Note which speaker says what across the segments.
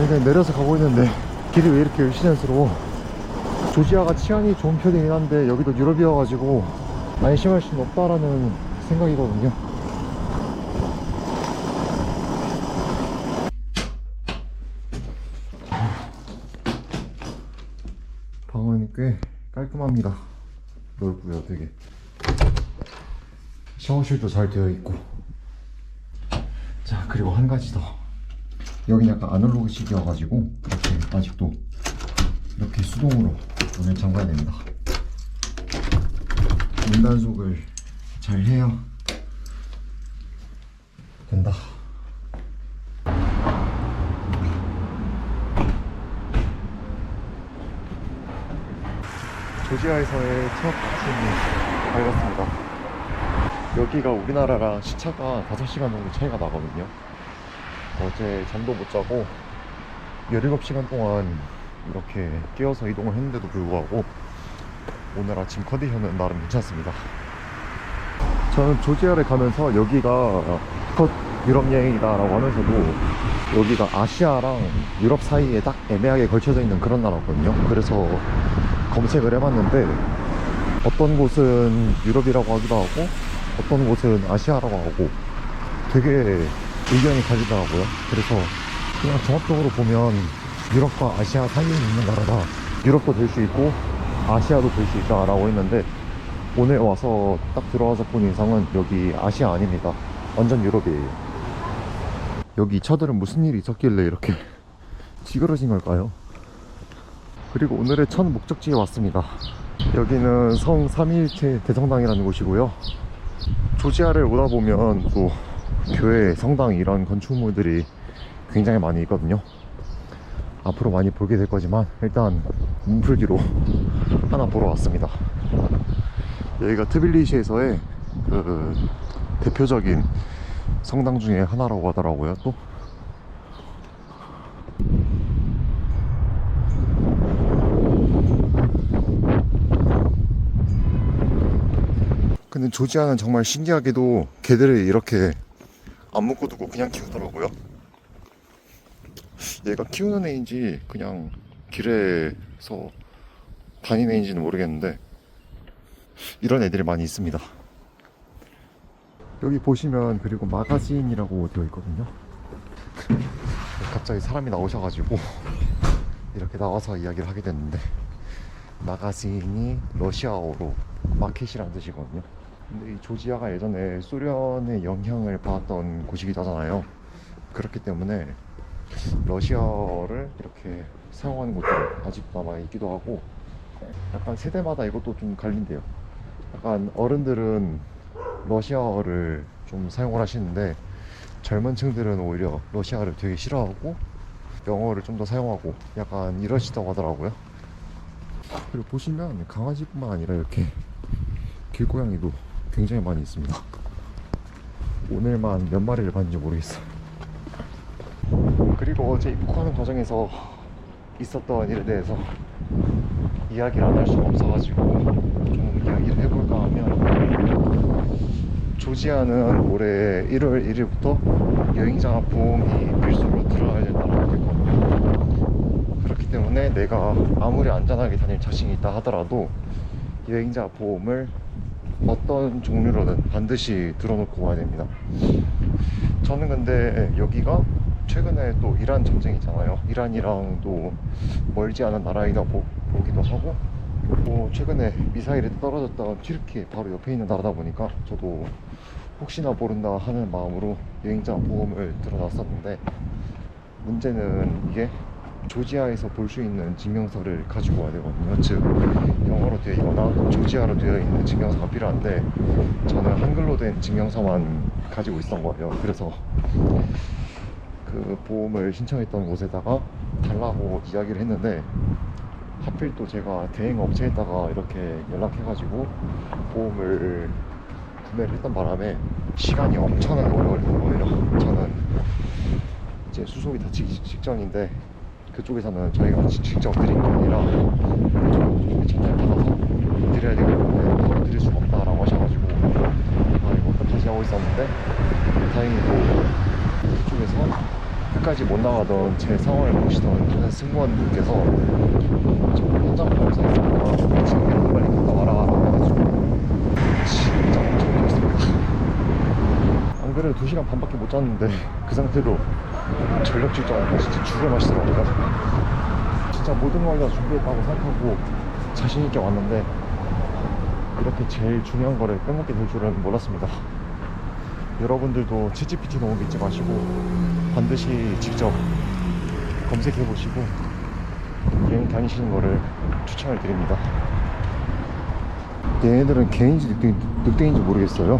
Speaker 1: 그냥 내려서 가고 있는데 길이 왜 이렇게 시내스러워. 조지아가 치안이 좋은 편이긴 한데 여기도 유럽이어가지고 안심할 수는 없다라는 생각이거든요. 방은 꽤 깔끔합니다. 넓고요, 되게. 샤워실도 잘 되어 있고. 자, 그리고 한 가지 더. 여긴 약간 아날로그식이어가지고 이렇게 아직도 이렇게 수동으로 문을 잠가야 됩니다. 문 단속을 잘 해야 된다. 조지아에서의 첫 아침이 밝았습니다. 여기가 우리나라랑 시차가 5시간 정도 차이가 나거든요. 어제 잠도 못 자고 17시간 동안 이렇게 깨어서 이동을 했는데도 불구하고 오늘 아침 컨디션은 나름 괜찮습니다. 저는 조지아를 가면서 여기가 첫 유럽 여행이다 라고 하면서도 여기가 아시아랑 유럽 사이에 딱 애매하게 걸쳐져 있는 그런 나라거든요. 그래서 검색을 해봤는데 어떤 곳은 유럽이라고 하기도 하고 어떤 곳은 아시아라고 하고 되게 의견이 갈리더라고요. 그래서 그냥 종합적으로 보면 유럽과 아시아 사이에 있는 나라다. 유럽도 될 수 있고 아시아도 될 수 있다 라고 했는데 오늘 와서 딱 들어와서 본 인상은 여기 아시아 아닙니다. 완전 유럽이에요. 여기 차들은 무슨 일이 있었길래 이렇게 찌그러진 걸까요? 그리고 오늘의 첫 목적지에 왔습니다. 여기는 성 삼위일체 대성당이라는 곳이고요. 조지아를 오다 보면 또 교회, 성당 이런 건축물들이 굉장히 많이 있거든요. 앞으로 많이 보게 될 거지만 일단 몸풀기로 하나 보러 왔습니다. 여기가 트빌리시에서의 그 대표적인 성당 중에 하나라고 하더라고요. 또 근데 조지아는 정말 신기하게도 개들을 이렇게 안 묶어두고 그냥 키우더라고요. 얘가 키우는 애인지 그냥 길에서 다니는 애인지는 모르겠는데 이런 애들이 많이 있습니다. 여기 보시면 그리고 마가진이라고 되어 있거든요. 갑자기 사람이 나오셔가지고 이렇게 나와서 이야기를 하게 됐는데 마가진이 러시아어로 마켓이라는 뜻이거든요. 근데 이 조지아가 예전에 소련의 영향을 받았던 곳이기도 하잖아요. 그렇기 때문에 러시아어를 이렇게 사용하는 곳들이 아직도 남아 있기도 하고 약간 세대마다 이것도 좀 갈린대요. 약간 어른들은 러시아어를 좀 사용을 하시는데 젊은 층들은 오히려 러시아어를 되게 싫어하고 영어를 좀 더 사용하고 약간 이러시다고 하더라고요. 그리고 보시면 강아지뿐만 아니라 이렇게 길고양이도 굉장히 많이 있습니다. 오늘만 몇 마리를 봤는지 모르겠어요. 그리고 어제 입국하는 과정에서 있었던 일에 대해서 이야기를 안 할 수가 없어가지고 좀 이야기를 해볼까 하면 조지아는 올해 1월 1일부터 여행자 보험이 필수로 들어가야 된다고 했거든요. 그렇기 때문에 내가 아무리 안전하게 다닐 자신이 있다 하더라도 여행자 보험을 어떤 종류로든 반드시 들어놓고 와야 됩니다. 저는 근데 여기가 최근에 또 이란 전쟁이 있잖아요. 이란이랑도 멀지 않은 나라이다 보기도 하고 또 최근에 미사일이 떨어졌던 튀르키 바로 옆에 있는 나라다 보니까 저도 혹시나 모른다 하는 마음으로 여행자 보험을 들어놨었는데 문제는 이게 조지아에서 볼 수 있는 증명서를 가지고 와야 되거든요. 즉 영어로 되어 있거나 조지아로 되어 있는 증명서가 필요한데 저는 한글로 된 증명서만 가지고 있었던 거예요. 그래서 그 보험을 신청했던 곳에다가 달라고 이야기를 했는데 하필 또 제가 대행 업체에다가 이렇게 연락해가지고 보험을 구매를 했던 바람에 시간이 엄청나게 오래 걸리는 거예요. 저는 이제 수속이 다 직전인데 그쪽에서는 저희가 직접 드린 게 아니라 그쪽에 전화를 받아서 드려야 되기 때문에 바로 드릴 수가 없다라고 하셔가지고 아 이거 어떡하지 하고 있었는데 다행히도 그쪽에서 끝까지 못 나가던 제 상황을 보시던 다른 승무원분께서 저 현장 검사했으니까 지금 빨리 갔다 와라 해가지고 진짜 엄청 힘들었습니다. 안 그래도 2시간 반밖에 못 잤는데 그 상태로 전력 질주하니까 진짜 죽을 맛이더라고요. 진짜 모든 걸 다 준비했다고 생각하고 자신있게 왔는데 이렇게 제일 중요한 거를 빼먹게 될 줄은 몰랐습니다. 여러분들도 챗GPT 너무 믿지 마시고 반드시 직접 검색해 보시고 여행 다니시는 거를 추천을 드립니다. 얘네들은 개인지 늑대인지 모르겠어요.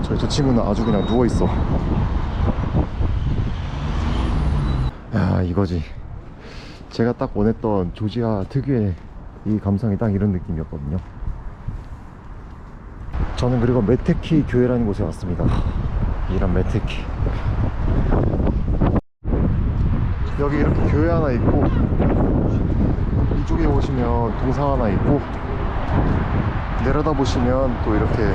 Speaker 1: 저 친구는 아주 그냥 누워있어. 야, 이거지. 제가 딱 원했던 조지아 특유의 이 감성이 딱 이런 느낌이었거든요. 저는 그리고 메테키 교회라는 곳에 왔습니다. 이런 메테키. 여기 이렇게 교회 하나 있고 이쪽에 오시면 동상 하나 있고 내려다 보시면 또 이렇게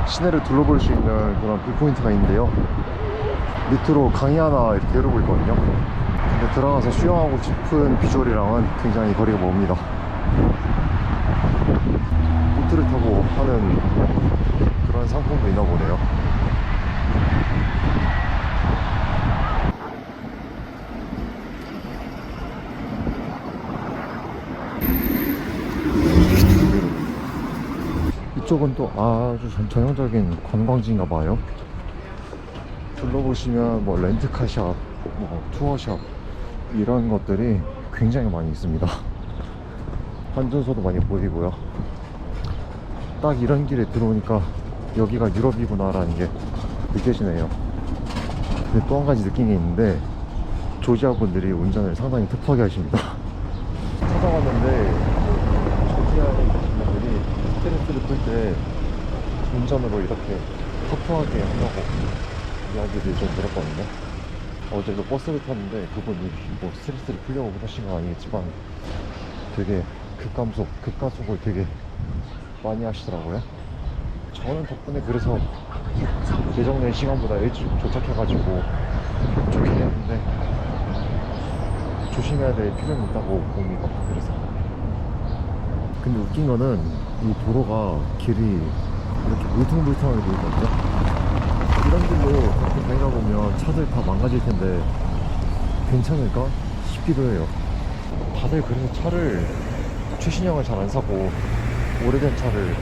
Speaker 1: 시내를 둘러볼 수 있는 그런 뷰포인트가 있는데요. 밑으로 강이 하나 이렇게 흐르고 있거든요. 근데 들어가서 수영하고 싶은 비주얼이랑은 굉장히 거리가 멉니다. 보트를 타고 하는 그런 상품도 있나 보네요. 이쪽은 또 아주 전형적인 관광지인가 봐요. 둘러보시면 뭐 렌트카샵, 뭐 투어샵 이런 것들이 굉장히 많이 있습니다. 환전소도 많이 보이고요. 딱 이런 길에 들어오니까 여기가 유럽이구나 라는 게 느껴지네요. 근데 또 한 가지 느낀 게 있는데 조지아 분들이 운전을 상당히 터프하게 하십니다. 찾아왔는데 조지아에 계신 분들이 스트레스를 풀 때 운전으로 이렇게 터프하게 한다고 이야기를 좀 들었거든요. 어제도 버스를 탔는데 그분이 뭐 스트레스를 풀려고 그러신 건 아니겠지만 되게 급가속을 되게 많이 하시더라고요. 저는 덕분에 그래서 예정된 시간보다 일찍 도착해가지고 좋긴 했는데 조심해야 될 필요는 있다고 봅니다. 그래서 근데 웃긴 거는 이 도로가 길이 이렇게 물퉁물퉁하게 보이거든요. 이런 길로 가끔 다니다 보면 차들 다 망가질 텐데 괜찮을까 싶기도 해요. 다들 그래서 차를 최신형을 잘 안 사고 오래된 차를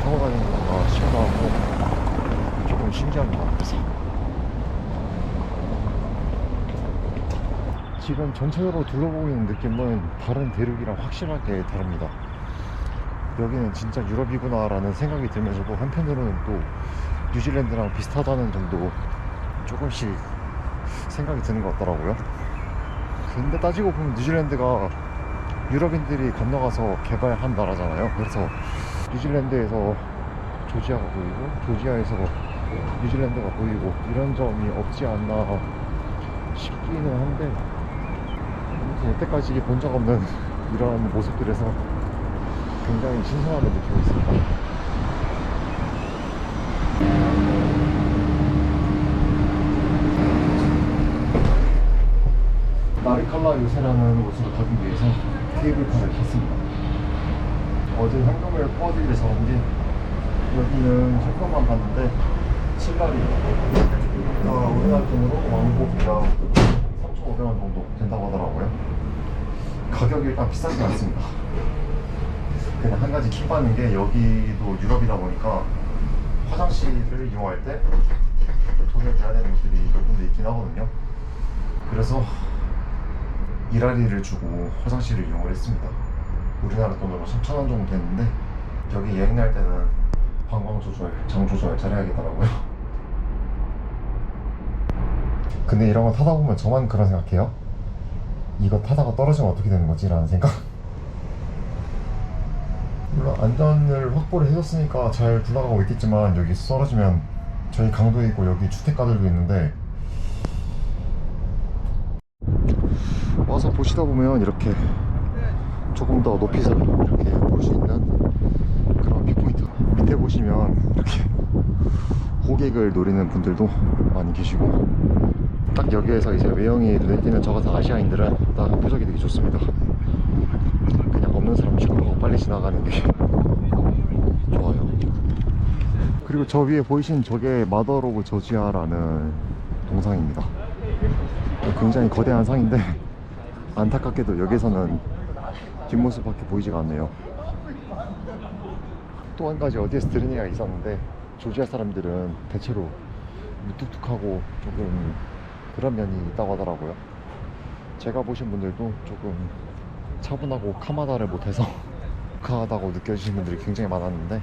Speaker 1: 타고 다니는 건가 싶기도 하고 조금 신기합니다. 그래서 지금 전체적으로 둘러보고 있는 느낌은 다른 대륙이랑 확실하게 다릅니다. 여기는 진짜 유럽이구나 라는 생각이 들면서도 한편으로는 또 뉴질랜드랑 비슷하다는 점도 조금씩 생각이 드는 것 같더라고요. 근데 따지고 보면 뉴질랜드가 유럽인들이 건너가서 개발한 나라잖아요. 그래서 뉴질랜드에서 조지아가 보이고 조지아에서 뉴질랜드가 보이고 이런 점이 없지 않나 싶기는 한데 아무튼 여태까지 본 적 없는 이런 모습들에서 굉장히 신선함을 느끼고 있습니다. 나리칼라 요새라는 곳으로 가기 위해서 케이블카를 탔습니다. 어제 현금을 퍼주기 위해서 온게 여기는 현금만 봤는데 7달이 우리나라 돈으로 왕복이랑 3,500원 정도 된다고 하더라고요. 가격이 일단 비싸지 않습니다. 그냥 한 가지 킥 받는 게 여기도 유럽이다 보니까 화장실을 이용할 때 돈을 내야 되는 곳들이 몇 군데 있긴 하거든요. 그래서 1알리를 주고 화장실을 이용을 했습니다. 우리나라 돈으로 3,000원 정도 됐는데 여기 여행 날 때는 관광 조절, 장 조절 잘해야겠더라고요. 근데 이런 거 타다 보면 저만 그런 생각해요. 이거 타다가 떨어지면 어떻게 되는 거지? 라는 생각. 물론 안전을 확보를 해줬으니까 잘 굴러가고 있겠지만 여기 떨어지면 저희 강도에 있고 여기 주택가들도 있는데 와서 보시다 보면 이렇게 조금 더 높이서 이렇게 볼 수 있는 그런 뷰포인트. 밑에 보시면 이렇게 호객을 노리는 분들도 많이 계시고, 딱 여기에서 이제 외형이 눈에 띄는 저 같은 아시아인들은 딱 표적이 되게 좋습니다. 그냥 없는 사람 취급하고 빨리 지나가는 게 좋아요. 그리고 저 위에 보이신 저게 마더 오브 조지아라는 동상입니다. 굉장히 거대한 상인데 안타깝게도 여기서는 뒷모습밖에 보이지가 않네요. 또 한 가지 어디에서 들은 얘기가 있었는데, 조지아 사람들은 대체로 무뚝뚝하고 조금 그런 면이 있다고 하더라고요. 제가 보신 분들도 조금 차분하고 카마다를 못해서 독하다고 느껴지시는 분들이 굉장히 많았는데,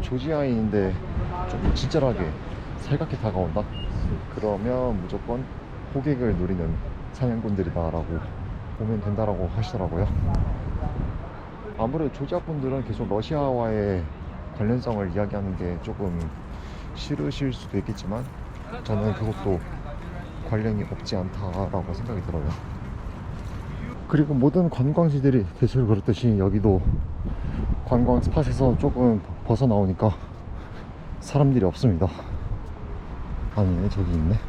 Speaker 1: 조지아인인데 좀 친절하게 살갑게 다가온다? 그러면 무조건 호객을 노리는 사냥꾼들이다 라고 보면 된다라고 하시더라고요. 아무래도 조지아 분들은 계속 러시아와의 관련성을 이야기하는 게 조금 싫으실 수도 있겠지만, 저는 그것도 관련이 없지 않다라고 생각이 들어요. 그리고 모든 관광지들이 대체로 그렇듯이 여기도 관광 스팟에서 조금 벗어나오니까 사람들이 없습니다. 아니네, 저기 있네.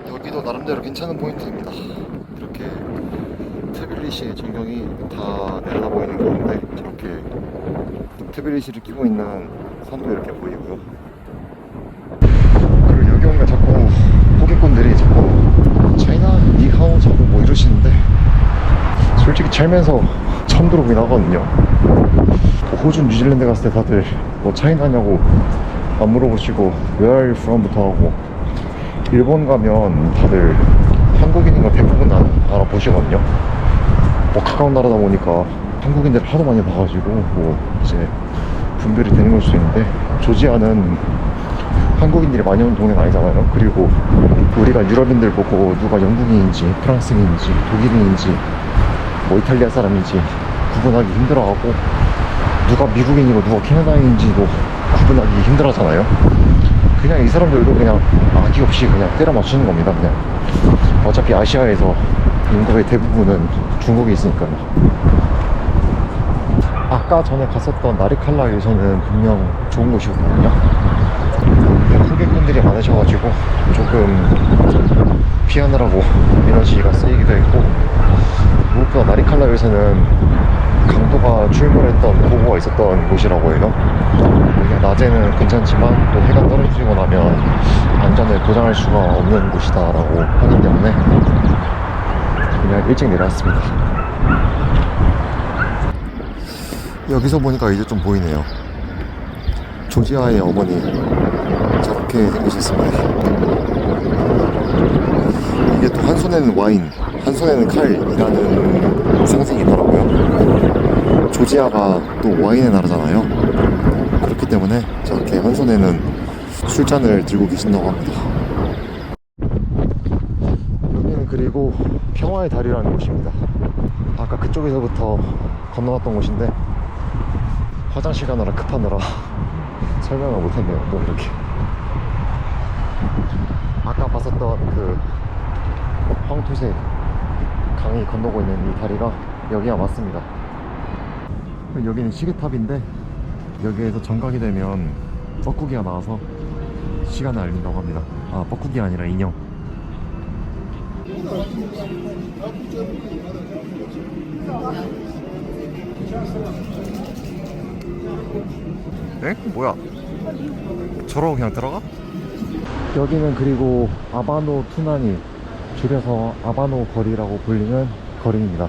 Speaker 1: 여기도 나름대로 괜찮은 포인트입니다. 이렇게 트빌리시의 전경이 다 내려다 보이는 가운데 저렇게 트빌리시를 끼고 있는 산도 이렇게 보이고요. 그리고 여기 오니까 자꾸 호객꾼들이 자꾸 차이나 니하오 자꾸 뭐 이러시는데, 솔직히 살면서 처음 들어보긴 하거든요. 호주, 뉴질랜드 갔을 때 다들 뭐 차이나냐고 안 물어보시고 Where are you from?부터 하고, 일본 가면 다들 한국인인 거 대부분 알아보시거든요. 뭐 가까운 나라다 보니까 한국인들을 하도 많이 봐가지고 뭐 이제 분별이 되는 걸 수 있는데, 조지아는 한국인들이 많이 오는 동네가 아니잖아요. 그리고 우리가 유럽인들 보고 누가 영국인인지 프랑스인인지 독일인인지 뭐 이탈리아 사람인지 구분하기 힘들어하고, 누가 미국인이고 누가 캐나다인지도 구분하기 힘들어하잖아요. 그냥 이 사람들도 그냥 아기 없이 그냥 때려 맞추는 겁니다. 그냥 어차피 아시아에서 인구의 대부분은 중국에 있으니까요. 아까 전에 갔었던 나리칼라에서는 분명 좋은 곳이거든요. 호객분들이 많으셔가지고 조금 피하느라고 에너지가 쓰이기도 했고, 무엇보다 나리칼라에서는 강도가 출몰했던 보고가 있었던 곳이라고 해요. 그냥 낮에는 괜찮지만 또 해가 떨어지고 나면 안전을 보장할 수가 없는 곳이다라고 하기 때문에 그냥 일찍 내려왔습니다. 여기서 보니까 이제 좀 보이네요. 조지아의 어머니 저렇게 생기셨습니다. 이게 또 한 손에는 와인, 한 손에는 칼이라는 상징이 있더라고요. 조지아가 또 와인의 나라잖아요. 그렇기 때문에 저렇게 한 손에는 술잔을 들고 계신다고 합니다. 여기는 그리고 평화의 다리라는 곳입니다. 아까 그쪽에서부터 건너왔던 곳인데 화장실 가느라 급하느라 설명을 못했네요. 또 이렇게 아까 봤었던 그 황토색 강이 건너고 있는 이 다리가 여기가 맞습니다. 여기는 시계탑인데 여기에서 정각이 되면 뻐꾸기가 나와서 시간을 알린다고 합니다. 아, 뻐꾸기가 아니라 인형. 에? 뭐야? 저러고 그냥 들어가? 여기는 그리고 아바노 투나니, 줄여서 아바노 거리라고 불리는 거리입니다.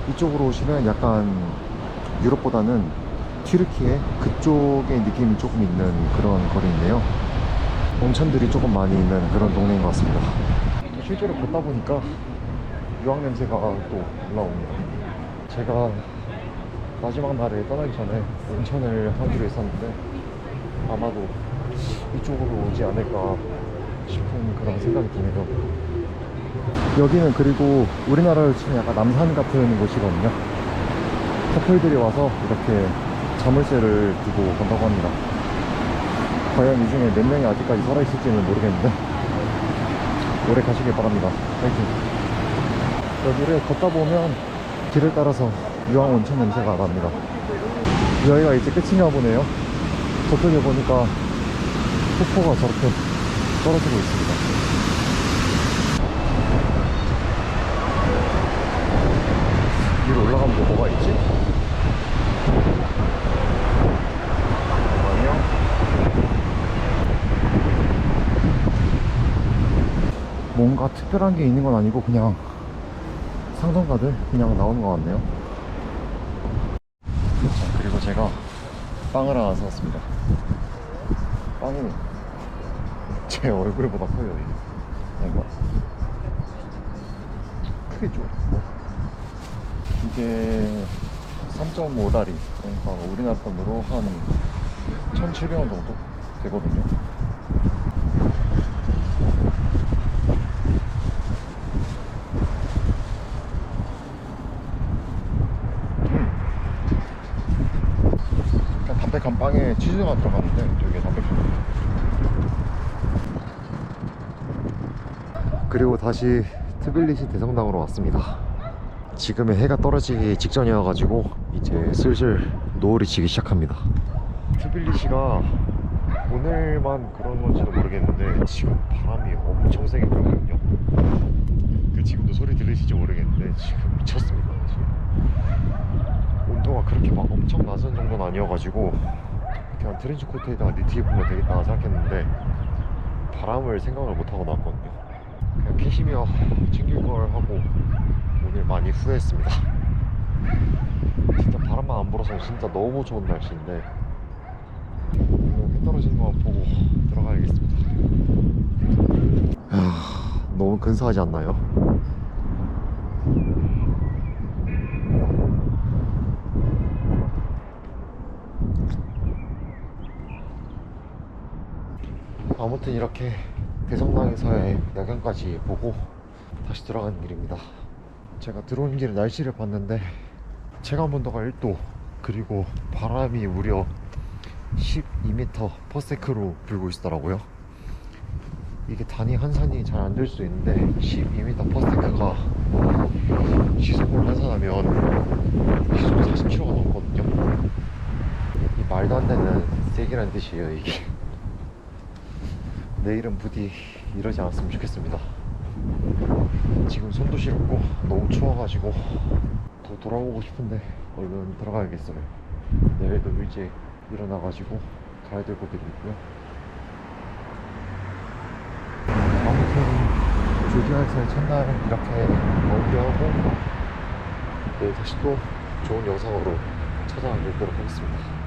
Speaker 1: 이쪽으로 오시면 약간 유럽보다는 튀르키예 그쪽의 느낌이 조금 있는 그런 거리인데요. 온천들이 조금 많이 있는 그런 동네인 것 같습니다. 실제로 걷다 보니까 유황 냄새가 또 올라옵니다. 제가 마지막 날에 떠나기 전에 온천을 하기로 했었는데 아마도 이쪽으로 오지 않을까 싶은 그런 생각이 드네요. 여기는 그리고 우리나라로 치면 약간 남산 같은 곳이거든요. 커플들이 와서 이렇게 자물쇠를 두고 간다고 합니다. 과연 이 중에 몇 명이 아직까지 살아있을지는 모르겠는데 오래 가시길 바랍니다. 파이팅! 여기를 걷다 보면 길을 따라서 유황 온천 냄새가 납니다. 여기가 이제 끝인가 보네요. 저쪽에 보니까 폭포가 저렇게 떨어지고 있습니다. 위로 올라가면 뭐가 있지? 잠깐만요. 뭔가 특별한 게 있는 건 아니고 그냥 상점가들 그냥 나오는 것 같네요. 자, 그리고 제가 빵을 하나 사왔습니다. 빵이 제 얼굴보다 커요. 이게 크게 줘. 이게 3.5다리, 그러니까 우리나라 돈으로 한 1,700원 정도 되거든요. 그냥 담백한 빵에 치즈가 들어갔는데 되게 담백합니다. 그리고 다시 트빌리시 대성당으로 왔습니다. 지금의 해가 떨어지기 직전이어가지고 이제 슬슬 노을이 지기 시작합니다. 트빌리시가 오늘만 그런 건지도 모르겠는데 지금 바람이 엄청 세게 불거든요. 지금도 소리 들리실지 모르겠는데 지금 미쳤습니다. 지금 온도가 그렇게 막 엄청 낮은 정도는 아니어가지고 그냥 트렌치 코트에다가 니트 입으면 되겠다 생각했는데 바람을 생각을 못하고 나왔거든요. 그냥 캐시미어 챙길 걸 하고 오늘 많이 후회했습니다. 진짜 바람만 안 불어서 진짜 너무 좋은 날씨인데 오늘 해 떨어지는 것만 보고 들어가야겠습니다. 너무 근사하지 않나요? 아무튼 이렇게 대성당에서의 야경까지 보고 다시 들어가는 길입니다. 제가 들어오는 길에 날씨를 봤는데 체감온도가 1도, 그리고 바람이 무려 12m/s로 불고 있더라고요. 이게 단위 환산이 잘 안 될 수 있는데 12m/s가 시속을 환산하면 시속 40km가 넘거든요. 이 말도 안 되는 세기란 뜻이에요 이게. 내일은 부디 이러지 않았으면 좋겠습니다. 지금 손도 시렵고 너무 추워가지고 더 돌아오고 싶은데 얼른 들어가야겠어요. 내일도 일찍 일어나가지고 가야 될 곳들이 있고요. 아무튼 조지아에서의 첫날 이렇게 마무리하고 내일 다시 또 좋은 영상으로 찾아뵙도록 하겠습니다.